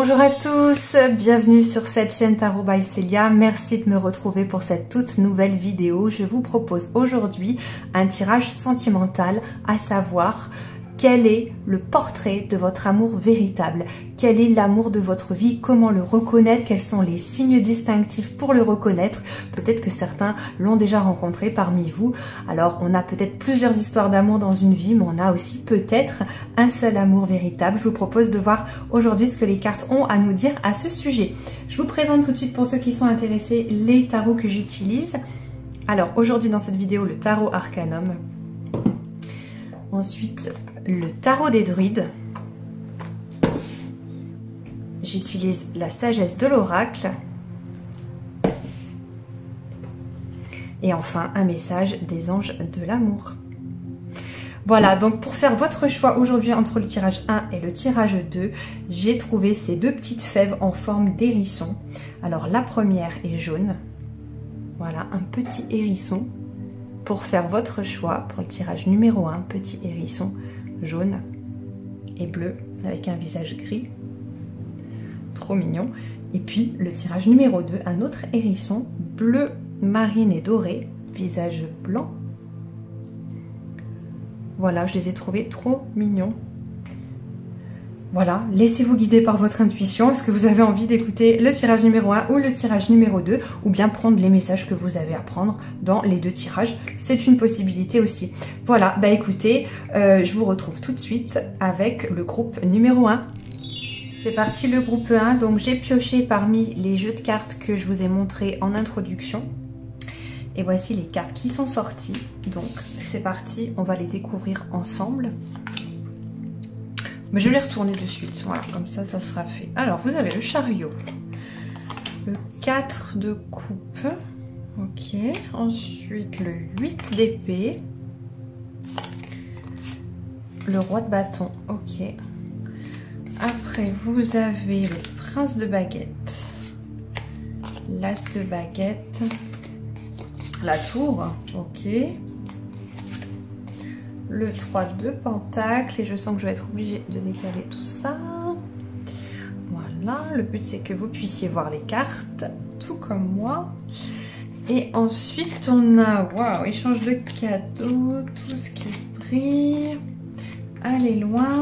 Bonjour à tous, bienvenue sur cette chaîne Tarot by Célia. Merci de me retrouver pour cette toute nouvelle vidéo. Je vous propose aujourd'hui un tirage sentimental, à savoir quel est le portrait de votre amour véritable, quel est l'amour de votre vie, comment le reconnaître, quels sont les signes distinctifs pour le reconnaître. Peut-être que certains l'ont déjà rencontré parmi vous. Alors on a peut-être plusieurs histoires d'amour dans une vie, mais on a aussi peut-être un seul amour véritable. Je vous propose de voir aujourd'hui ce que les cartes ont à nous dire à ce sujet. Je vous présente tout de suite, pour ceux qui sont intéressés, les tarots que j'utilise. Alors aujourd'hui dans cette vidéo, le tarot Arcanum. Ensuite, le tarot des druides. J'utilise la sagesse de l'oracle. Et enfin, un message des anges de l'amour. Voilà, donc pour faire votre choix aujourd'hui entre le tirage 1 et le tirage 2, j'ai trouvé ces deux petites fèves en forme d'hérisson. Alors la première est jaune. Voilà, un petit hérisson. Pour faire votre choix, pour le tirage numéro 1, petit hérisson jaune et bleu avec un visage gris. Trop mignon. Et puis le tirage numéro 2, un autre hérisson bleu marine et doré, visage blanc. Voilà, je les ai trouvés trop mignons. Voilà, laissez-vous guider par votre intuition. Est-ce que vous avez envie d'écouter le tirage numéro 1 ou le tirage numéro 2, ou bien prendre les messages que vous avez à prendre dans les deux tirages? C'est une possibilité aussi. Voilà, bah écoutez, je vous retrouve tout de suite avec le groupe numéro 1. C'est parti, le groupe 1. Donc j'ai pioché parmi les jeux de cartes que je vous ai montré en introduction. Et voici les cartes qui sont sorties. Donc c'est parti, on va les découvrir ensemble. Mais je vais les retourner de suite, voilà, comme ça, ça sera fait. Alors, vous avez le chariot, le 4 de coupe, ok. Ensuite, le 8 d'épée, le roi de bâton, ok. Après, vous avez le prince de baguette, l'as de baguette, la tour, ok. Le 3 de pentacle, et je sens que je vais être obligée de décaler tout ça. Voilà, le but c'est que vous puissiez voir les cartes, tout comme moi. Et ensuite on a, waouh, échange de cadeaux, tout ce qui brille, aller loin,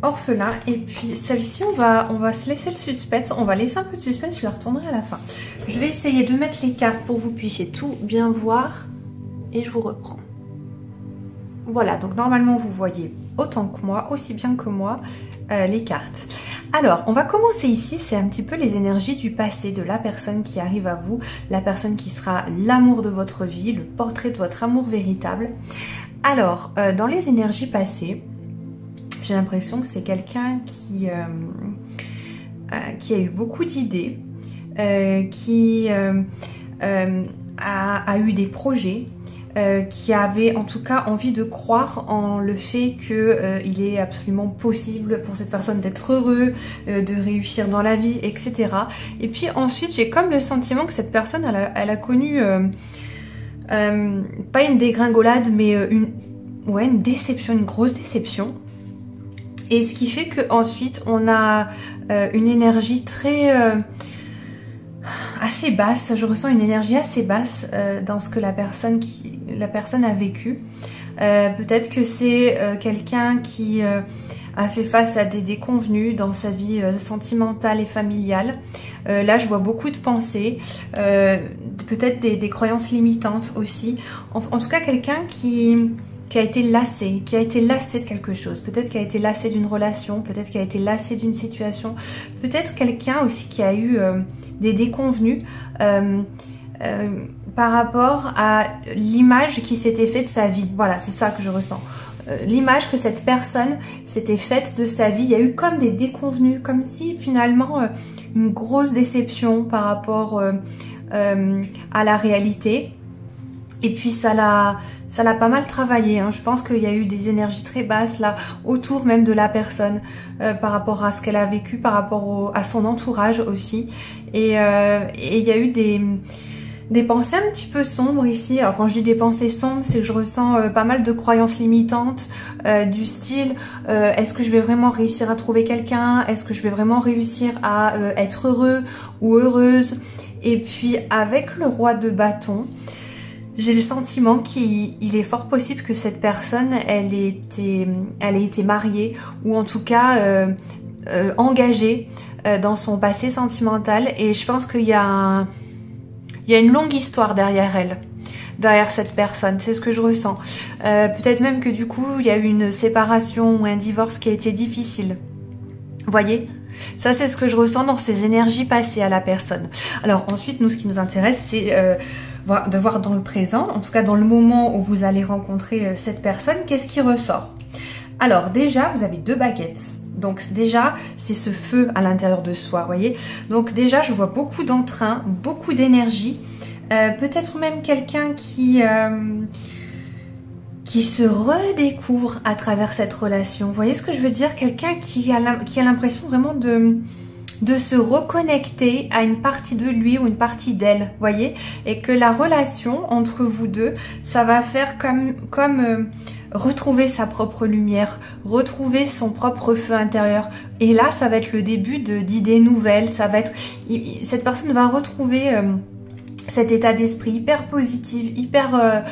orphelin. Et puis celle-ci, on va se laisser le suspense, on va laisser un peu de suspense, je la retournerai à la fin. Je vais essayer de mettre les cartes pour que vous puissiez tout bien voir, et je vous reprends. Voilà, donc normalement vous voyez autant que moi, aussi bien que moi, les cartes. Alors, on va commencer ici, c'est un petit peu les énergies du passé, de la personne qui arrive à vous, la personne qui sera l'amour de votre vie, le portrait de votre amour véritable. Alors, dans les énergies passées, j'ai l'impression que c'est quelqu'un qui a eu beaucoup d'idées, qui a eu des projets, qui avait en tout cas envie de croire en le fait que il est absolument possible pour cette personne d'être heureux, de réussir dans la vie, etc. Et puis ensuite, j'ai comme le sentiment que cette personne, elle a connu pas une dégringolade, mais une déception, une grosse déception. Et ce qui fait que ensuite on a une énergie très assez basse, je ressens une énergie assez basse dans ce que la personne a vécu. Peut-être que c'est quelqu'un qui a fait face à des déconvenues dans sa vie sentimentale et familiale. Là, je vois beaucoup de pensées, peut-être des croyances limitantes aussi. En tout cas, quelqu'un qui a été lassé, de quelque chose. Peut-être qui a été lassé d'une relation, peut-être qui a été lassé d'une situation. Peut-être quelqu'un aussi qui a eu des déconvenues par rapport à l'image qui s'était faite de sa vie. Voilà, c'est ça que je ressens. L'image que cette personne s'était faite de sa vie. Il y a eu comme des déconvenues, comme si finalement une grosse déception par rapport à la réalité. Et puis ça l'a pas mal travaillé, hein. Je pense qu'il y a eu des énergies très basses là, autour même de la personne, par rapport à ce qu'elle a vécu, par rapport à son entourage aussi. Et il y a eu des pensées un petit peu sombres ici. Alors quand je dis des pensées sombres, c'est que je ressens pas mal de croyances limitantes du style est-ce que je vais vraiment réussir à trouver quelqu'un? Est-ce que je vais vraiment réussir à être heureux ou heureuse? Et puis avec le roi de bâton, j'ai le sentiment qu'il est fort possible que cette personne, elle ait été mariée ou en tout cas engagée dans son passé sentimental. Et je pense qu'il y a une longue histoire derrière elle, derrière cette personne, c'est ce que je ressens. Peut-être même que du coup, il y a eu une séparation ou un divorce qui a été difficile. Vous voyez? Ça, c'est ce que je ressens dans ces énergies passées à la personne. Alors ensuite, nous, ce qui nous intéresse, c'est de voir dans le présent, en tout cas dans le moment où vous allez rencontrer cette personne, qu'est-ce qui ressort. Alors déjà, vous avez 2 baguettes. Donc déjà, c'est ce feu à l'intérieur de soi, vous voyez. Donc déjà, je vois beaucoup d'entrain, beaucoup d'énergie. Peut-être même quelqu'un qui se redécouvre à travers cette relation. Vous voyez ce que je veux dire? Quelqu'un qui a l'impression vraiment de se reconnecter à une partie de lui ou une partie d'elle, vous voyez? Et que la relation entre vous deux, ça va faire comme retrouver sa propre lumière, retrouver son propre feu intérieur. Et là, ça va être le début d'idées nouvelles. Ça va être, cette personne va retrouver cet état d'esprit hyper positif, hyper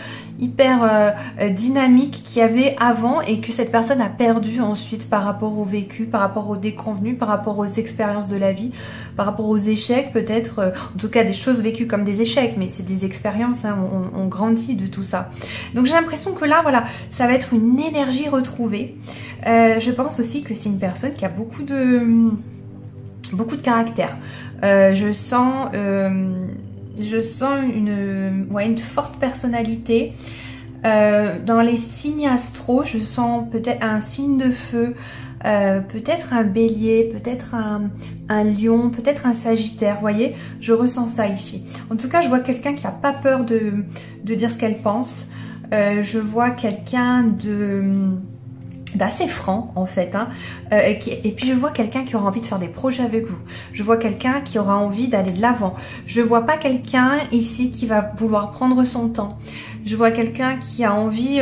dynamique qu'il y avait avant et que cette personne a perdu ensuite par rapport au vécu, par rapport aux déconvenus, par rapport aux expériences de la vie, par rapport aux échecs peut-être, en tout cas des choses vécues comme des échecs, mais c'est des expériences, hein, on grandit de tout ça. Donc j'ai l'impression que là, voilà, ça va être une énergie retrouvée. Je pense aussi que c'est une personne qui a beaucoup de caractère. Je sens une forte personnalité. Dans les signes astro, je sens peut-être un signe de feu, peut-être un bélier, peut-être un lion, peut-être un sagittaire, vous voyez, je ressens ça ici. En tout cas, je vois quelqu'un qui n'a pas peur de dire ce qu'elle pense. Je vois quelqu'un d'assez franc en fait, hein. Et puis je vois quelqu'un qui aura envie de faire des projets avec vous. Je vois quelqu'un qui aura envie d'aller de l'avant. Je vois pas quelqu'un ici qui va vouloir prendre son temps. Je vois quelqu'un qui a envie,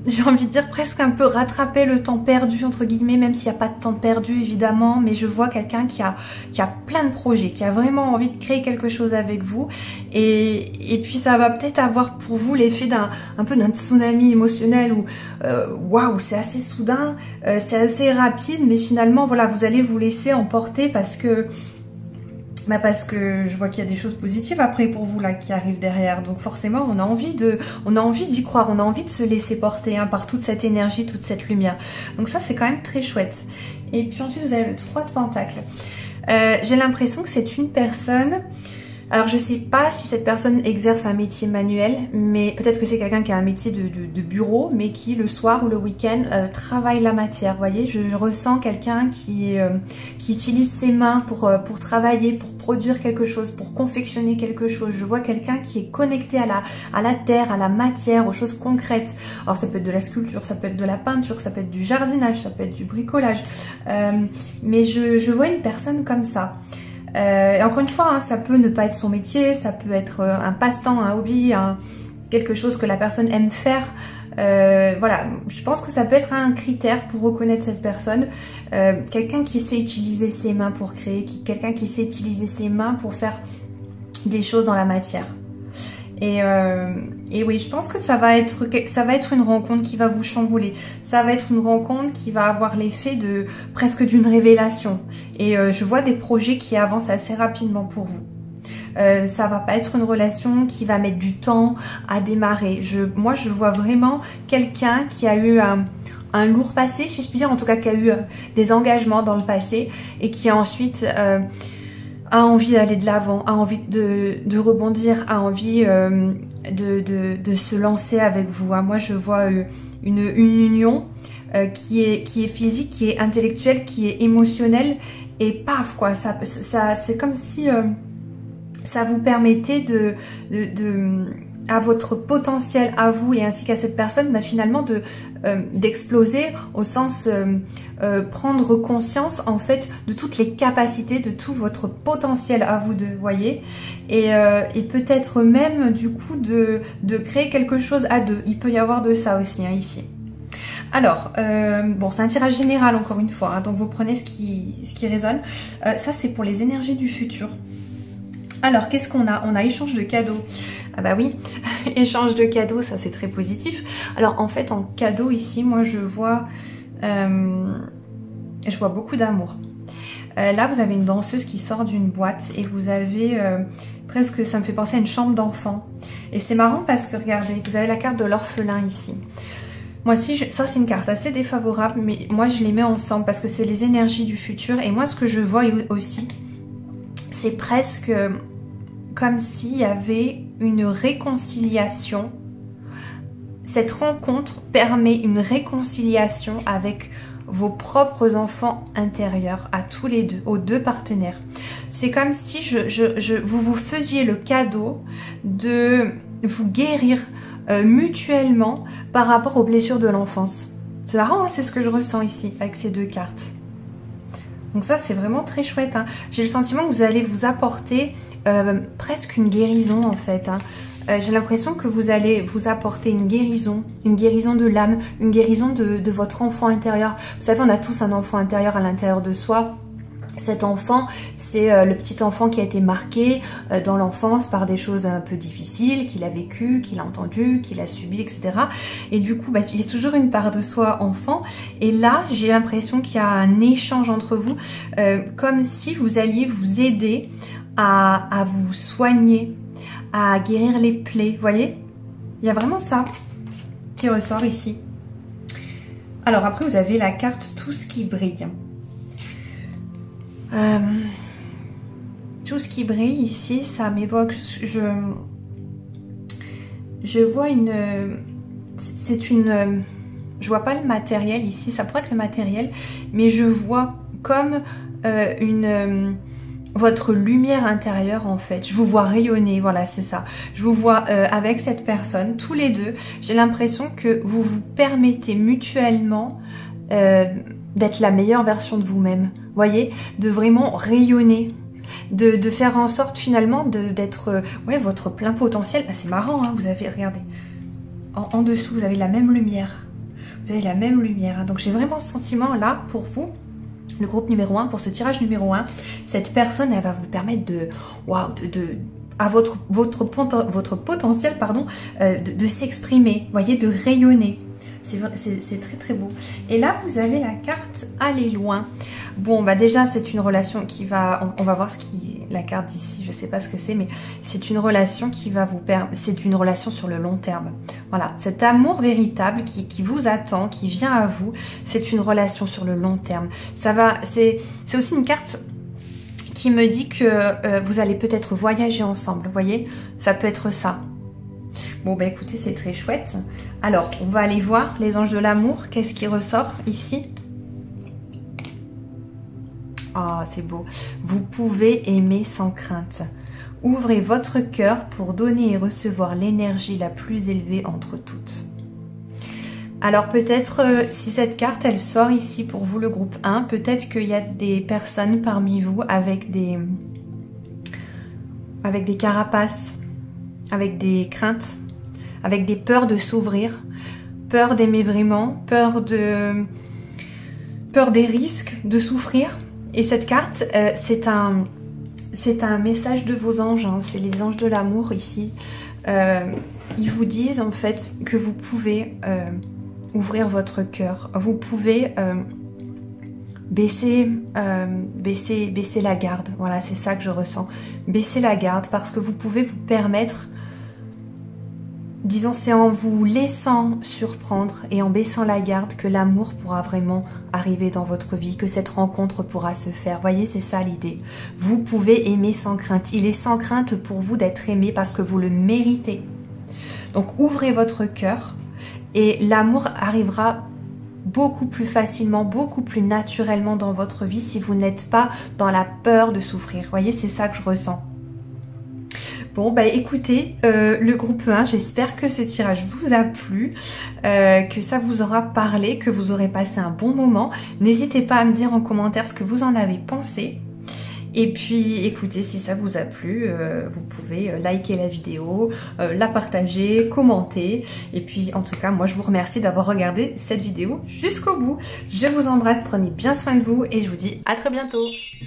j'ai envie de dire presque un peu rattraper le temps perdu entre guillemets, même s'il n'y a pas de temps perdu évidemment, mais je vois quelqu'un qui a plein de projets, qui a vraiment envie de créer quelque chose avec vous, et puis ça va peut-être avoir pour vous l'effet un peu d'un tsunami émotionnel où waouh, c'est assez soudain, c'est assez rapide, mais finalement voilà, vous allez vous laisser emporter parce que je vois qu'il y a des choses positives après pour vous là qui arrivent derrière. Donc forcément on a envie d'y croire, on a envie de se laisser porter, hein, par toute cette énergie, toute cette lumière. Donc ça c'est quand même très chouette. Et puis ensuite vous avez le 3 de Pentacle. J'ai l'impression que c'est une personne. Alors je sais pas si cette personne exerce un métier manuel, mais peut-être que c'est quelqu'un qui a un métier de bureau, mais qui le soir ou le week-end travaille la matière. Vous voyez, je ressens quelqu'un qui utilise ses mains pour travailler, pour produire quelque chose, pour confectionner quelque chose. Je vois quelqu'un qui est connecté à la terre, à la matière, aux choses concrètes. Alors ça peut être de la sculpture, ça peut être de la peinture, ça peut être du jardinage, ça peut être du bricolage. Mais je vois une personne comme ça. Et encore une fois, hein, ça peut ne pas être son métier, ça peut être un passe-temps, un hobby, quelque chose que la personne aime faire. Voilà, je pense que ça peut être un critère pour reconnaître cette personne. Quelqu'un qui sait utiliser ses mains pour créer, quelqu'un qui sait utiliser ses mains pour faire des choses dans la matière. Et oui, je pense que ça va être une rencontre qui va vous chambouler. Ça va être une rencontre qui va avoir l'effet de presque d'une révélation. Et je vois des projets qui avancent assez rapidement pour vous. Ça va pas être une relation qui va mettre du temps à démarrer. Moi, je vois vraiment quelqu'un qui a eu un lourd passé, si je puis dire, en tout cas qui a eu des engagements dans le passé et qui ensuite a envie d'aller de l'avant, a envie de rebondir, a envie de se lancer avec vous. Moi, je vois une union qui est physique, qui est intellectuelle, qui est émotionnelle, et paf quoi, c'est comme si ça vous permettait à votre potentiel à vous et ainsi qu'à cette personne, bah, finalement d'exploser au sens prendre conscience en fait de toutes les capacités, de tout votre potentiel à vous deux, voyez, et peut-être même du coup de créer quelque chose à deux. Il peut y avoir de ça aussi hein, ici. Alors, bon, c'est un tirage général encore une fois, hein, donc vous prenez ce qui résonne. Ça, c'est pour les énergies du futur. Alors, qu'est-ce qu'on a? On a échange de cadeaux. Ah bah oui, échange de cadeaux, ça c'est très positif. Alors, en fait, en cadeau ici, moi je vois beaucoup d'amour. Là, vous avez une danseuse qui sort d'une boîte et vous avez presque, ça me fait penser à une chambre d'enfant. Et c'est marrant parce que, regardez, vous avez la carte de l'orphelin ici. Moi aussi, ça c'est une carte assez défavorable, mais moi je les mets ensemble parce que c'est les énergies du futur. Et moi, ce que je vois aussi, c'est presque comme s'il y avait une réconciliation. Cette rencontre permet une réconciliation avec vos propres enfants intérieurs, à tous les deux, aux deux partenaires. C'est comme si vous vous faisiez le cadeau de vous guérir mutuellement par rapport aux blessures de l'enfance. C'est marrant, hein, c'est ce que je ressens ici avec ces deux cartes. Donc ça, c'est vraiment très chouette. Hein. J'ai le sentiment que vous allez vous apporter presque une guérison en fait. Hein. J'ai l'impression que vous allez vous apporter une guérison de l'âme, une guérison de votre enfant intérieur. Vous savez, on a tous un enfant intérieur à l'intérieur de soi. Cet enfant, c'est le petit enfant qui a été marqué dans l'enfance par des choses un peu difficiles, qu'il a vécu, qu'il a entendu, qu'il a subi, etc. Et du coup, bah, il y a toujours une part de soi enfant. Et là, j'ai l'impression qu'il y a un échange entre vous, comme si vous alliez vous aider à vous soigner, à guérir les plaies. Vous voyez, il y a vraiment ça qui ressort ici. Alors après, vous avez la carte tout ce qui brille. Tout ce qui brille ici, ça m'évoque, je vois je vois pas le matériel ici, ça pourrait être le matériel, mais je vois comme votre lumière intérieure en fait. Je vous vois rayonner, voilà, c'est ça. Je vous vois avec cette personne, tous les deux. J'ai l'impression que vous vous permettez mutuellement d'être la meilleure version de vous-même. Voyez, de vraiment rayonner, de faire en sorte finalement d'être ouais, votre plein potentiel. Ah, c'est marrant, hein, vous avez, regardez, en dessous, vous avez la même lumière. Vous avez la même lumière. Hein. Donc j'ai vraiment ce sentiment là pour vous. Le groupe numéro 1, pour ce tirage numéro 1, cette personne, elle va vous permettre à votre potentiel, pardon, de s'exprimer, voyez, de rayonner. C'est très très beau. Et là, vous avez la carte aller loin. Bon, bah déjà, c'est une relation qui va... On va voir la carte d'ici, je sais pas ce que c'est, mais c'est une relation qui va vous permettre... C'est une relation sur le long terme. Voilà, cet amour véritable qui vous attend, qui vient à vous, c'est une relation sur le long terme. C'est aussi une carte qui me dit que vous allez peut-être voyager ensemble, vous voyez? Ça peut être ça. Bon, bah écoutez, c'est très chouette. Alors, on va aller voir les anges de l'amour. Qu'est-ce qui ressort ici? Ah, c'est beau. Vous pouvez aimer sans crainte. Ouvrez votre cœur pour donner et recevoir l'énergie la plus élevée entre toutes. Alors peut-être, si cette carte, elle sort ici pour vous, le groupe 1, peut-être qu'il y a des personnes parmi vous avec des carapaces, avec des craintes, avec des peurs de s'ouvrir, peur d'aimer vraiment, peur des risques, de souffrir. Et cette carte, c'est un message de vos anges, hein, c'est les anges de l'amour ici. Ils vous disent en fait que vous pouvez ouvrir votre cœur, vous pouvez baisser la garde. Voilà, c'est ça que je ressens. Baisser la garde parce que vous pouvez vous permettre... Disons, c'est en vous laissant surprendre et en baissant la garde que l'amour pourra vraiment arriver dans votre vie, que cette rencontre pourra se faire. Voyez, c'est ça l'idée. Vous pouvez aimer sans crainte. Il est sans crainte pour vous d'être aimé parce que vous le méritez. Donc, ouvrez votre cœur et l'amour arrivera beaucoup plus facilement, beaucoup plus naturellement dans votre vie si vous n'êtes pas dans la peur de souffrir. Voyez, c'est ça que je ressens. Bon, bah écoutez, le groupe 1, j'espère que ce tirage vous a plu, que ça vous aura parlé, que vous aurez passé un bon moment. N'hésitez pas à me dire en commentaire ce que vous en avez pensé. Et puis écoutez, si ça vous a plu, vous pouvez liker la vidéo, la partager, commenter. Et puis en tout cas, moi je vous remercie d'avoir regardé cette vidéo jusqu'au bout. Je vous embrasse, prenez bien soin de vous et je vous dis à très bientôt.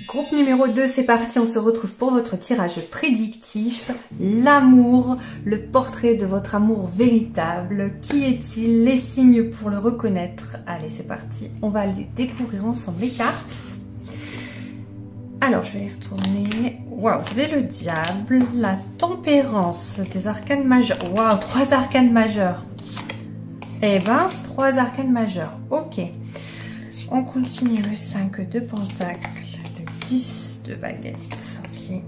Groupe numéro 2, c'est parti, on se retrouve pour votre tirage prédictif. L'amour, le portrait de votre amour véritable. Qui est-il? Les signes pour le reconnaître. Allez, c'est parti, on va aller découvrir ensemble les cartes. Alors, je vais les retourner. Waouh, vous avez le diable, la tempérance, des arcanes majeurs. Waouh, 3 arcanes majeurs. Eh ben, 3 arcanes majeurs. Ok. On continue le 5 de pentacle, le 10 de baguette. Ok.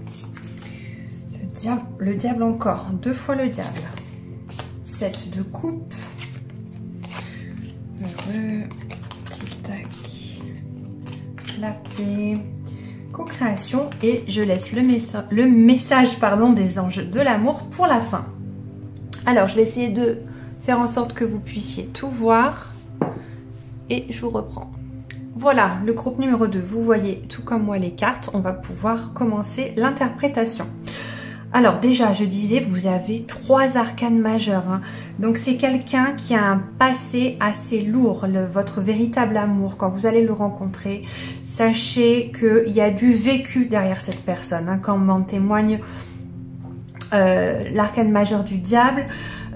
Le diable encore, 2 fois le diable. 7 de coupe. Heureux. Tic-tac. La paix. Co-création et je laisse le message des anges de l'amour pour la fin. Alors je vais essayer de faire en sorte que vous puissiez tout voir et je vous reprends. Voilà le groupe numéro 2, vous voyez tout comme moi les cartes, on va pouvoir commencer l'interprétation. Alors déjà, je disais, vous avez 3 arcanes majeurs. Hein. Donc c'est quelqu'un qui a un passé assez lourd, votre véritable amour. Quand vous allez le rencontrer, sachez qu'il y a du vécu derrière cette personne. Hein, comme en témoigne l'arcane majeur du diable.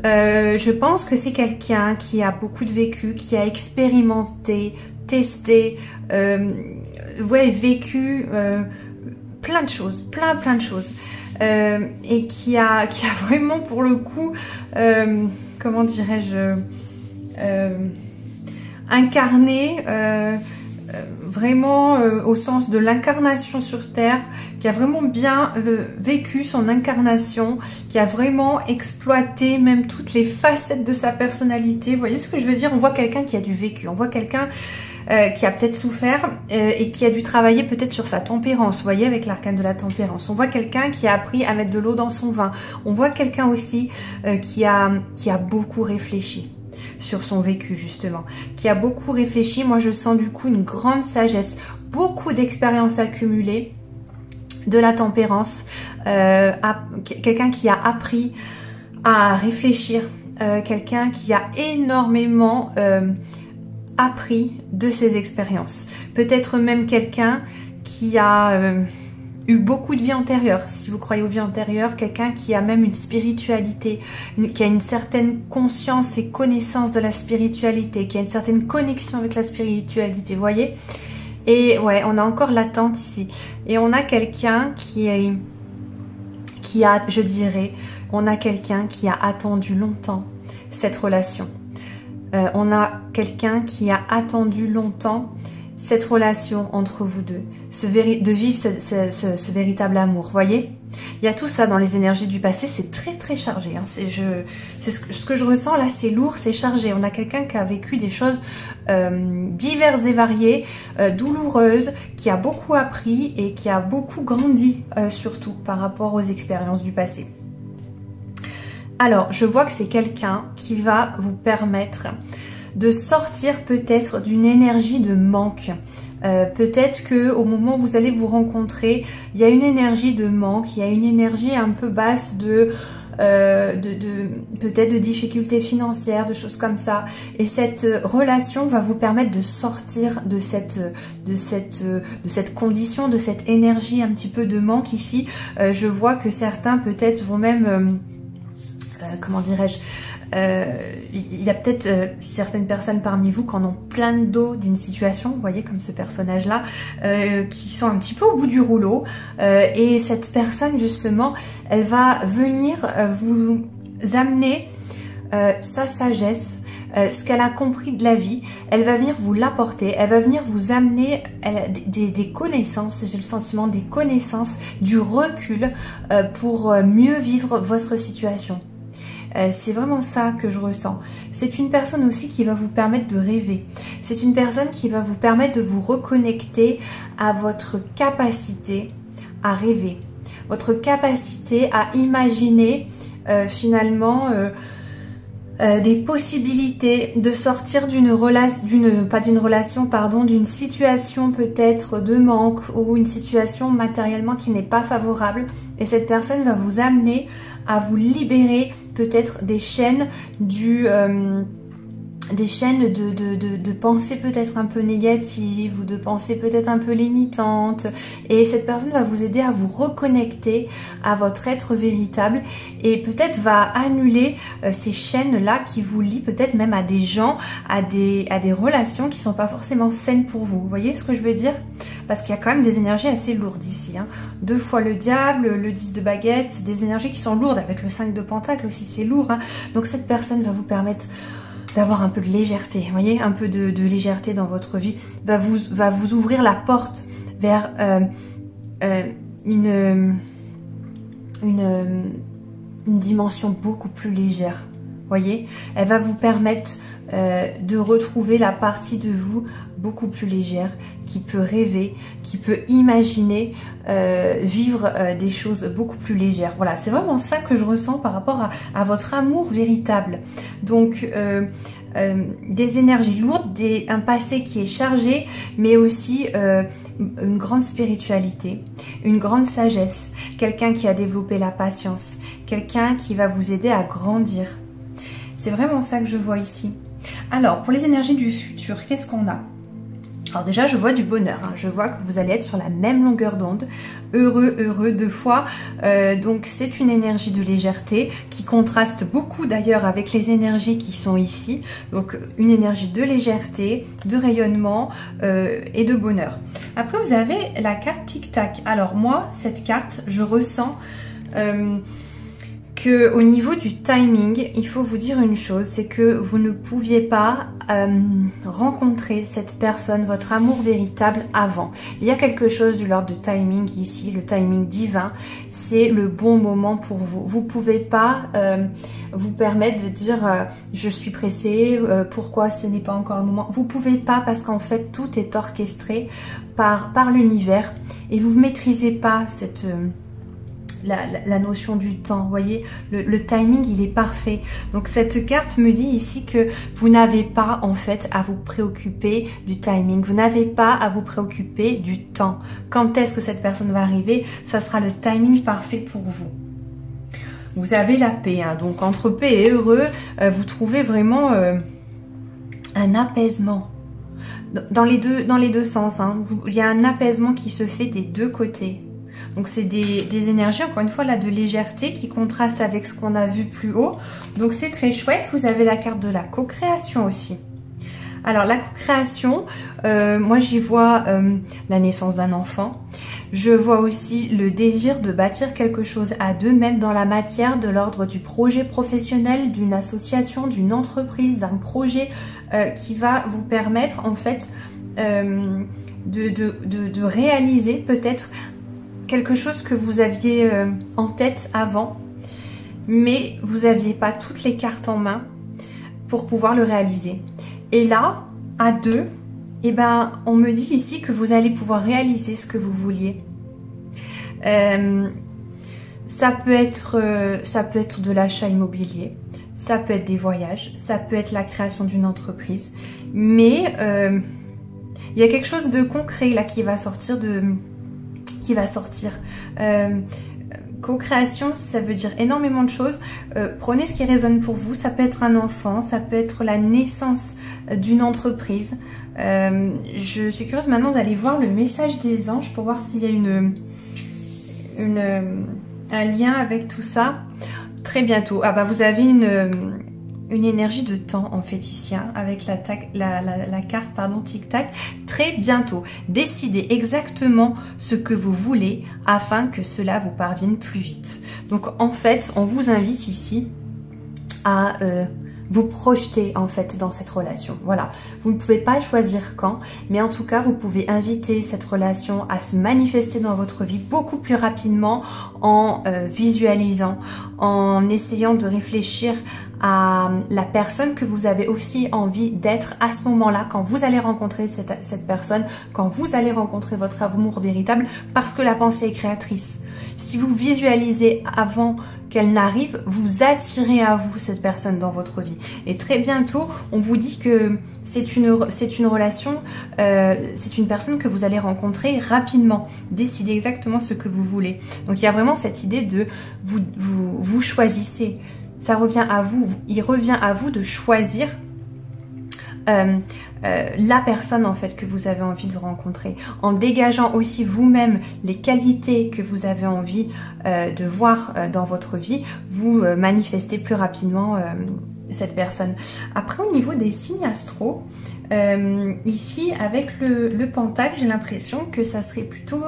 Je pense que c'est quelqu'un qui a beaucoup de vécu, qui a expérimenté, testé, vécu plein de choses, plein de choses. Et qui a vraiment pour le coup, comment dirais-je, incarné vraiment au sens de l'incarnation sur Terre, qui a vraiment bien vécu son incarnation, qui a vraiment exploité même toutes les facettes de sa personnalité. Vous voyez ce que je veux dire? On voit quelqu'un qui a du vécu, on voit quelqu'un qui a peut-être souffert et qui a dû travailler peut-être sur sa tempérance, vous voyez, avec l'arcane de la tempérance. On voit quelqu'un qui a appris à mettre de l'eau dans son vin. On voit quelqu'un aussi qui a beaucoup réfléchi sur son vécu, justement. Qui a beaucoup réfléchi. Moi, je sens du coup une grande sagesse, beaucoup d'expériences accumulées, de la tempérance. Quelqu'un qui a appris à réfléchir. Quelqu'un qui a énormément appris de ses expériences. Peut-être même quelqu'un qui a eu beaucoup de vies antérieures. Si vous croyez aux vies antérieures, quelqu'un qui a même une spiritualité, qui a une certaine conscience et connaissance de la spiritualité, qui a une certaine connexion avec la spiritualité, vous voyez? Et ouais, on a encore l'attente ici. Et on a quelqu'un qui a, je dirais, on a quelqu'un qui a attendu longtemps cette relation. On a quelqu'un qui a attendu longtemps cette relation entre vous deux, de vivre ce véritable amour, voyez? Il y a tout ça dans les énergies du passé, c'est très chargé. Hein. C'est ce que je ressens là, c'est lourd, c'est chargé. On a quelqu'un qui a vécu des choses diverses et variées, douloureuses, qui a beaucoup appris et qui a beaucoup grandi, surtout par rapport aux expériences du passé. Alors, je vois que c'est quelqu'un qui va vous permettre de sortir peut-être d'une énergie de manque. Peut-être que au moment où vous allez vous rencontrer, il y a une énergie de manque, il y a une énergie un peu basse peut-être de difficultés financières, de choses comme ça. Et cette relation va vous permettre de sortir de cette condition, de cette énergie un petit peu de manque ici. Je vois que certains peut-être vont même comment dirais-je, il y a peut-être certaines personnes parmi vous qui en ont plein de dos d'une situation, vous voyez, comme ce personnage-là, qui sont un petit peu au bout du rouleau. Et cette personne, justement, elle va venir vous amener sa sagesse, ce qu'elle a compris de la vie. Elle va venir vous l'apporter, elle va venir vous amener des connaissances, j'ai le sentiment, des connaissances, du recul pour mieux vivre votre situation. C'est vraiment ça que je ressens. C'est une personne aussi qui va vous permettre de rêver. C'est une personne qui va vous permettre de vous reconnecter à votre capacité à rêver, votre capacité à imaginer finalement des possibilités de sortir d'une d'une situation peut-être de manque ou une situation matériellement qui n'est pas favorable, et cette personne va vous amener à vous libérer peut-être des chaînes de pensées peut-être un peu négatives ou de pensées peut-être un peu limitantes, et cette personne va vous aider à vous reconnecter à votre être véritable et peut-être va annuler ces chaînes-là qui vous lient peut-être même à des gens, à des relations qui sont pas forcément saines pour vous. Vous voyez ce que je veux dire? Parce qu'il y a quand même des énergies assez lourdes ici, hein. 2 fois le diable, le 10 de baguette, c'est des énergies qui sont lourdes, avec le 5 de pentacle aussi c'est lourd, hein. Donc cette personne va vous permettre d'avoir un peu de légèreté, vous voyez, un peu de légèreté dans votre vie, va vous ouvrir la porte vers une dimension beaucoup plus légère, voyez. Elle va vous permettre de retrouver la partie de vous beaucoup plus légère, qui peut rêver, qui peut imaginer vivre des choses beaucoup plus légères. Voilà, c'est vraiment ça que je ressens par rapport à votre amour véritable. Donc des énergies lourdes, un passé qui est chargé, mais aussi une grande spiritualité, une grande sagesse, quelqu'un qui a développé la patience, quelqu'un qui va vous aider à grandir. C'est vraiment ça que je vois ici. Alors, pour les énergies du futur, qu'est-ce qu'on a? Alors déjà, je vois du bonheur, hein. Je vois que vous allez être sur la même longueur d'onde, heureux 2 fois. Donc c'est une énergie de légèreté qui contraste beaucoup d'ailleurs avec les énergies qui sont ici. Donc une énergie de légèreté, de rayonnement et de bonheur. Après, vous avez la carte tic-tac. Alors moi, cette carte, je ressens au niveau du timing, il faut vous dire une chose, c'est que vous ne pouviez pas rencontrer cette personne, votre amour véritable avant. Il y a quelque chose de l'ordre de timing ici, le timing divin, c'est le bon moment pour vous. Vous ne pouvez pas vous permettre de dire je suis pressée, pourquoi ce n'est pas encore le moment. Vous ne pouvez pas, parce qu'en fait tout est orchestré par l'univers et vous ne maîtrisez pas cette... La notion du temps, vous voyez, le timing il est parfait. Donc cette carte me dit ici que vous n'avez pas en fait à vous préoccuper du timing, vous n'avez pas à vous préoccuper du temps. Quand est-ce que cette personne va arriver? Ça sera le timing parfait pour vous. Vous avez la paix, hein, donc entre paix et heureux, vous trouvez vraiment un apaisement. Dans les deux sens, hein. Il y a un apaisement qui se fait des deux côtés. Donc c'est des énergies, encore une fois, là, de légèreté qui contrastent avec ce qu'on a vu plus haut. Donc c'est très chouette. Vous avez la carte de la co-création aussi. Alors la co-création, moi j'y vois la naissance d'un enfant. Je vois aussi le désir de bâtir quelque chose à deux, même dans la matière de l'ordre du projet professionnel, d'une association, d'une entreprise, d'un projet qui va vous permettre en fait de réaliser peut-être quelque chose que vous aviez en tête avant, mais vous n'aviez pas toutes les cartes en main pour pouvoir le réaliser. Et là, à deux, eh ben, on me dit ici que vous allez pouvoir réaliser ce que vous vouliez. Ça peut être de l'achat immobilier, ça peut être des voyages, ça peut être la création d'une entreprise, mais il y a quelque chose de concret là qui va sortir co-création, ça veut dire énormément de choses. Prenez ce qui résonne pour vous. Ça peut être un enfant, ça peut être la naissance d'une entreprise. Je suis curieuse maintenant d'aller voir le message des anges pour voir s'il y a un lien avec tout ça. Très bientôt. Ah bah vous avez une énergie de temps en fait ici, hein, avec la carte pardon, tic-tac. Très bientôt, décidez exactement ce que vous voulez afin que cela vous parvienne plus vite. Donc en fait, on vous invite ici à vous projeter en fait dans cette relation. Voilà, vous ne pouvez pas choisir quand, mais en tout cas vous pouvez inviter cette relation à se manifester dans votre vie beaucoup plus rapidement en visualisant, en essayant de réfléchir à la personne que vous avez aussi envie d'être à ce moment-là, quand vous allez rencontrer cette personne, quand vous allez rencontrer votre amour véritable, parce que la pensée est créatrice. Si vous visualisez avant qu'elle n'arrive, vous attirez à vous cette personne dans votre vie. Et très bientôt, on vous dit que c'est une relation, c'est une personne que vous allez rencontrer rapidement. Décidez exactement ce que vous voulez. Donc il y a vraiment cette idée de vous choisissez. Ça revient à vous, il revient à vous de choisir la personne en fait que vous avez envie de rencontrer, en dégageant aussi vous-même les qualités que vous avez envie de voir dans votre vie, vous manifestez plus rapidement cette personne. Après, au niveau des signes astro, ici avec le pentacle, j'ai l'impression que ça serait plutôt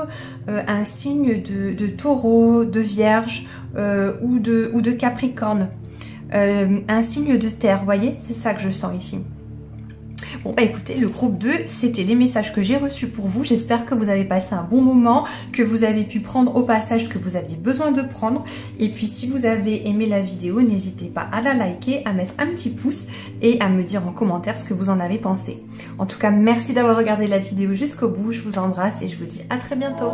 un signe de taureau, de vierge ou de capricorne, un signe de terre, vous voyez, c'est ça que je sens ici. Bon bah écoutez, le groupe 2, c'était les messages que j'ai reçus pour vous. J'espère que vous avez passé un bon moment, que vous avez pu prendre au passage ce que vous aviez besoin de prendre. Et puis si vous avez aimé la vidéo, n'hésitez pas à la liker, à mettre un petit pouce et à me dire en commentaire ce que vous en avez pensé. En tout cas, merci d'avoir regardé la vidéo jusqu'au bout. Je vous embrasse et je vous dis à très bientôt.